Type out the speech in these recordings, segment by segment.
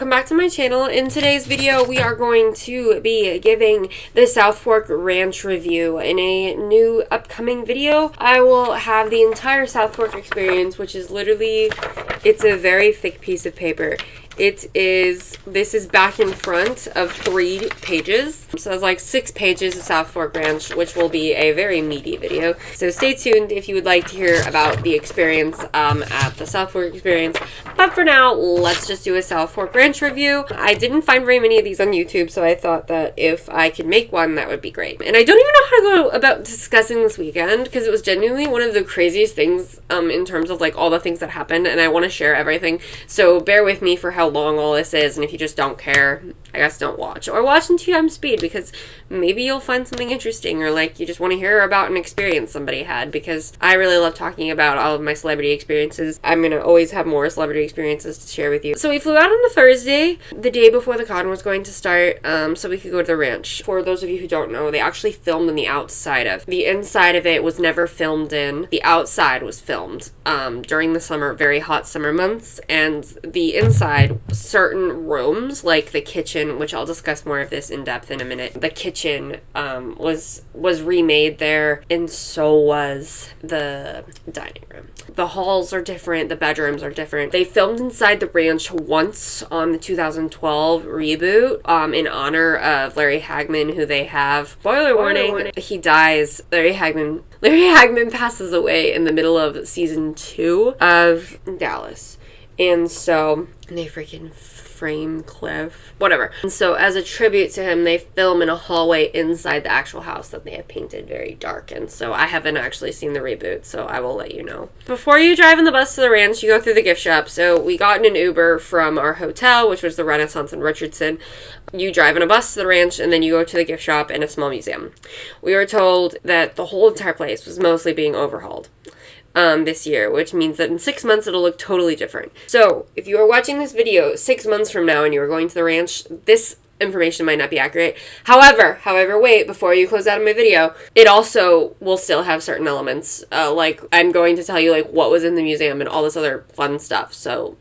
welcome back to my channel. In today's video, we are going to be giving the Southfork Ranch review. In a new upcoming video, I will have the entire Southfork experience, which is literally, it's a very thick piece of paper. This is back and front of 3 pages. So it's like 6 pages of Southfork Ranch, which will be a very meaty video. So stay tuned if you would like to hear about the experience at the Southfork experience. But for now, let's just do a Southfork Ranch review. I didn't find very many of these on YouTube, so I thought that if I could make one, that would be great. And I don't even know how to go about discussing this weekend, because it was genuinely one of the craziest things in terms of like all the things that happened, and I want to share everything. So bear with me for how long all this is, and if you just don't care, I guess don't watch, or watch in 2x speed, because maybe you'll find something interesting, or like you just want to hear about an experience somebody had, because I really love talking about all of my celebrity experiences. I'm gonna always have more celebrity experiences to share with you. So we flew out on a Thursday, the day before the con was going to start, so we could go to the ranch. For those of you who don't know, they actually filmed on the outside of. The inside of it was never filmed in. The outside was filmed during the summer, very hot summer months, and the inside, certain rooms, like the kitchen, which I'll discuss more of this in depth in a minute. The kitchen was remade there, and so was the dining room. The halls are different, the bedrooms are different. They filmed inside the ranch once on the 2012 reboot in honor of Larry Hagman, who they have. Spoiler warning, he dies. Larry Hagman passes away in the middle of season 2 of Dallas. And so they freaking frame Cliff, whatever. And so as a tribute to him, they film in a hallway inside the actual house that they have painted very dark. And so I haven't actually seen the reboot, so I will let you know. Before you drive in the bus to the ranch, you go through the gift shop. So we got in an Uber from our hotel, which was the Renaissance in Richardson. You drive in a bus to the ranch, and then you go to the gift shop and a small museum. We were told that the whole entire place was mostly being overhauled this year, which means that in 6 months it'll look totally different. So if you are watching this video 6 months from now and you are going to the ranch, this information might not be accurate. However, wait, before you close out of my video, it also will still have certain elements. Like, I'm going to tell you like what was in the museum and all this other fun stuff. So,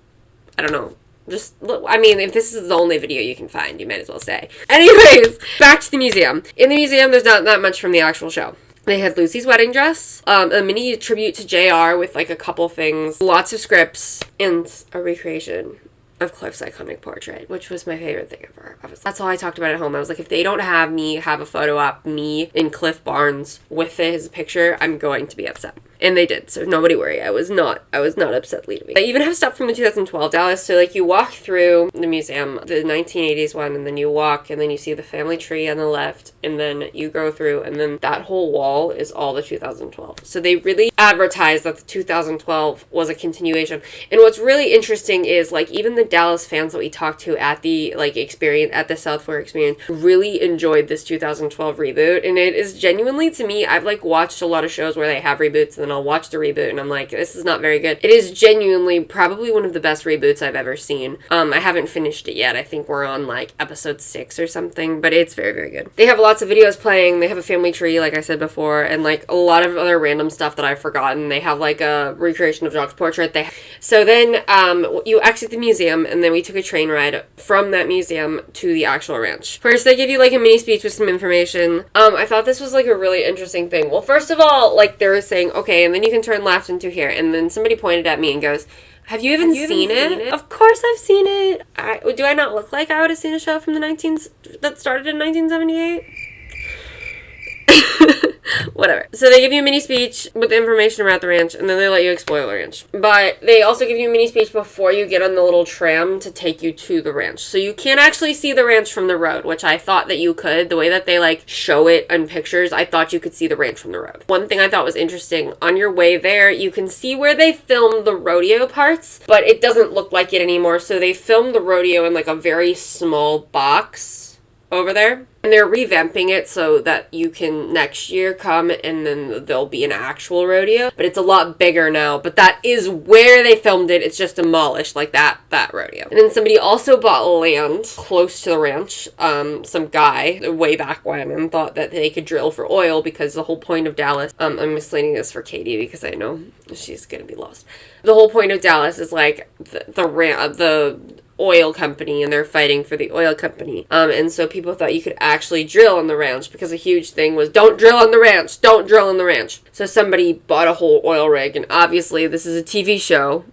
I don't know. Just look, I mean, if this is the only video you can find, you might as well stay. Anyways, back to the museum. In the museum, there's not that much from the actual show. They had Lucy's wedding dress, a mini tribute to JR with like a couple things, lots of scripts, and a recreation of Cliff's iconic portrait, which was my favorite thing ever. That's all I talked about at home. I was like, if they don't have me have a photo op, me in Cliff Barnes with his picture, I'm going to be upset. And they did, so nobody worry. I was not upset leaving. They even have stuff from the 2012 Dallas, so like you walk through the museum, the 1980s one, and then you walk, and then you see the family tree on the left, and then you go through, and then that whole wall is all the 2012. So they really advertised that the 2012 was a continuation. And what's really interesting is like even the Dallas fans that we talked to at the like experience, at the Southfork experience, really enjoyed this 2012 reboot. And it is genuinely, to me, I've like watched a lot of shows where they have reboots, and then I'll watch the reboot and I'm like, this is not very good. It is genuinely probably one of the best reboots I've ever seen. I haven't finished it yet. I think we're on like episode 6 or something, but it's very, very good. They have lots of videos playing. They have a family tree, like I said before, and like a lot of other random stuff that I've forgotten. They have like a recreation of Jacques' portrait. So then you exit the museum, and then we took a train ride from that museum to the actual ranch. First, they give you like a mini speech with some information. I thought this was like a really interesting thing. Well, first of all, like they were saying, okay, and then you can turn left into here. And then somebody pointed at me and goes, have you even seen it? Of course I've seen it. Do I not look like I would have seen a show from the 19s that started in 1978? Whatever. So they give you a mini speech with information about the ranch, and then they let you explore the ranch. But they also give you a mini speech before you get on the little tram to take you to the ranch. So you can't actually see the ranch from the road, which I thought that you could. The way that they like show it in pictures, I thought you could see the ranch from the road. One thing I thought was interesting, on your way there, you can see where they filmed the rodeo parts, but it doesn't look like it anymore. So they filmed the rodeo in like a very small box over there. And they're revamping it so that you can next year come and then there'll be an actual rodeo. But it's a lot bigger now. But that is where they filmed it. It's just demolished like that rodeo. And then somebody also bought land close to the ranch. Some guy way back when, and thought that they could drill for oil because the whole point of Dallas, I'm misleading this for Katie because I know she's going to be lost. The whole point of Dallas is like the oil company, and they're fighting for the oil company. And so people thought you could actually drill on the ranch, because a huge thing was, don't drill on the ranch, don't drill on the ranch. So somebody bought a whole oil rig, and obviously this is a TV show.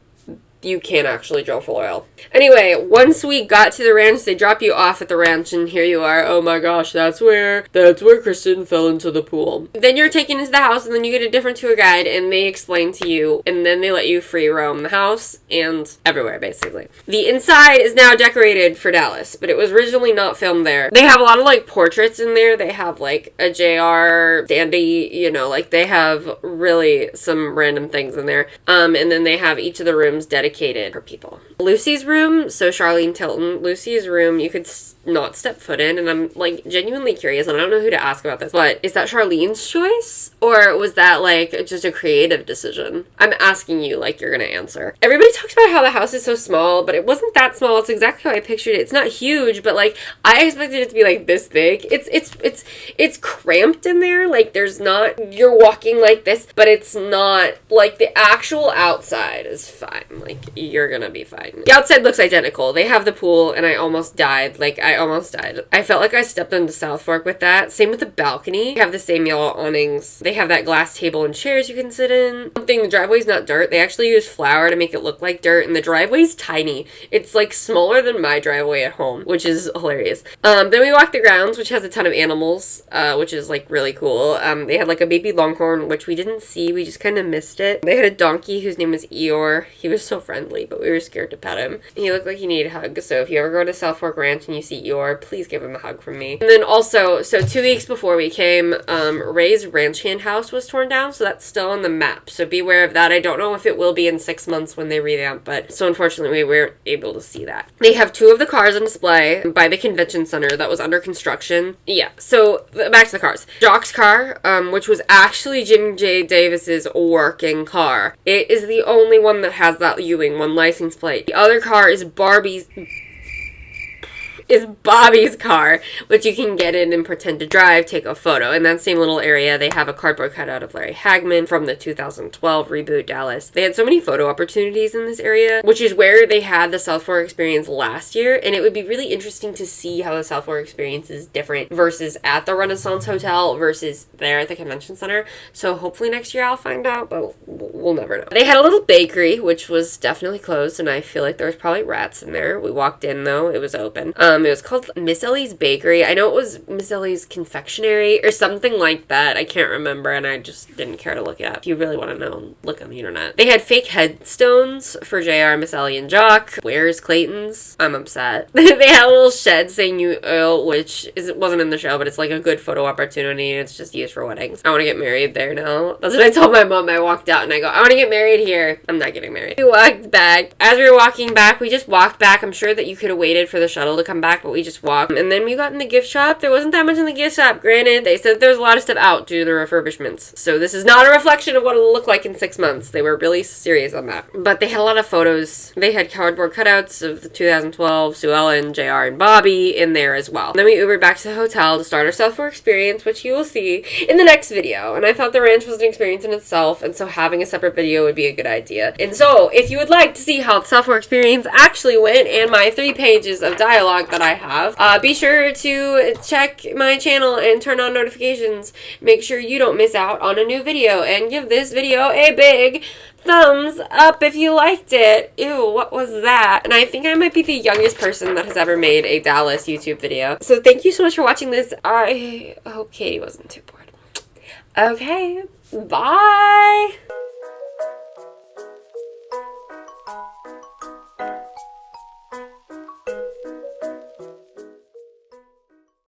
You can't actually drill for oil. Anyway, once we got to the ranch, they drop you off at the ranch, and here you are. Oh my gosh, that's where Kristen fell into the pool. Then you're taken into the house, and then you get a different tour guide, and they explain to you, and then they let you free roam the house and everywhere, basically. The inside is now decorated for Dallas, but it was originally not filmed there. They have a lot of, like, portraits in there. They have, like, a JR dandy, you know, like, they have really some random things in there. And then they have each of the rooms dedicated for people. Lucy's room, so Charlene Tilton, Lucy's room, you could not step foot in, and I'm, like, genuinely curious, and I don't know who to ask about this, but is that Charlene's choice? Or was that, like, just a creative decision? I'm asking you, like, you're gonna answer. Everybody talks about how the house is so small, but it wasn't that small. It's exactly how I pictured it. It's not huge, but, like, I expected it to be, like, this big. It's cramped in there. Like, there's not, you're walking like this, but it's not, like, the actual outside is fine. Like, you're gonna be fine. The outside looks identical. They have the pool, and I almost died. Like, I almost died. I felt like I stepped into Southfork with that. Same with the balcony. They have the same yellow awnings. They have that glass table and chairs you can sit in. One thing, the driveway's not dirt. They actually use flour to make it look like dirt, and the driveway's tiny. It's, like, smaller than my driveway at home, which is hilarious. Then we walked the grounds, which has a ton of animals, which is, like, really cool. They had, like, a baby longhorn, which we didn't see. We just kind of missed it. They had a donkey whose name was Eeyore. He was so friendly, but we were scared to pet him. He looked like he needed a hug, so if you ever go to Southfork Ranch and you see Eeyore, please give him a hug from me. And then also, so 2 weeks before we came, Ray's ranch hand house was torn down, so that's still on the map, so beware of that. I don't know if it will be in 6 months when they revamp, but so unfortunately we weren't able to see that. They have 2 of the cars on display by the convention center that was under construction. Yeah, so back to the cars. Jock's car, which was actually Jim J. Davis's working car. It is the only one that has that Ewing 1 license plate. The other car is Bobby's car, which you can get in and pretend to drive, take a photo. In that same little area, they have a cardboard cutout of Larry Hagman from the 2012 reboot Dallas. They had so many photo opportunities in this area, which is where they had the Southfork experience last year, and it would be really interesting to see how the Southfork experience is different versus at the Renaissance Hotel versus there at the convention center. So hopefully next year I'll find out, but we'll never know. They had a little bakery, which was definitely closed, and I feel like there was probably rats in there. We walked in though, it was open. It was called Miss Ellie's Bakery. I know it was Miss Ellie's Confectionery or something like that. I can't remember, and I just didn't care to look it up. If you really want to know, look on the internet. They had fake headstones for JR, Miss Ellie, and Jock. Where's Clayton's? I'm upset. They had a little shed saying new oil, which wasn't in the show, but it's like a good photo opportunity, and it's just used for weddings. I want to get married there now. That's what I told my mom. I walked out and I go, I want to get married here. I'm not getting married. We walked back. As we were walking back, we just walked back. I'm sure that you could have waited for the shuttle to come back, but we just walked. And then we got in the gift shop. There wasn't that much in the gift shop. Granted, they said there was a lot of stuff out due to the refurbishments. So this is not a reflection of what it'll look like in 6 months. They were really serious on that. But they had a lot of photos. They had cardboard cutouts of the 2012 Sue Ellen, JR, and Bobby in there as well. And then we Ubered back to the hotel to start our Southfork experience, which you will see in the next video. And I thought the ranch was an experience in itself, and so having a separate video would be a good idea. And so, if you would like to see how the Southfork experience actually went and my 3 pages of dialogue that I have, be sure to check my channel and turn on notifications. Make sure you don't miss out on a new video, and give this video a big thumbs up if you liked it. Ew, what was that? And I think I might be the youngest person that has ever made a Dallas YouTube video. So thank you so much for watching this. I hope Katie wasn't too bored. Okay, bye!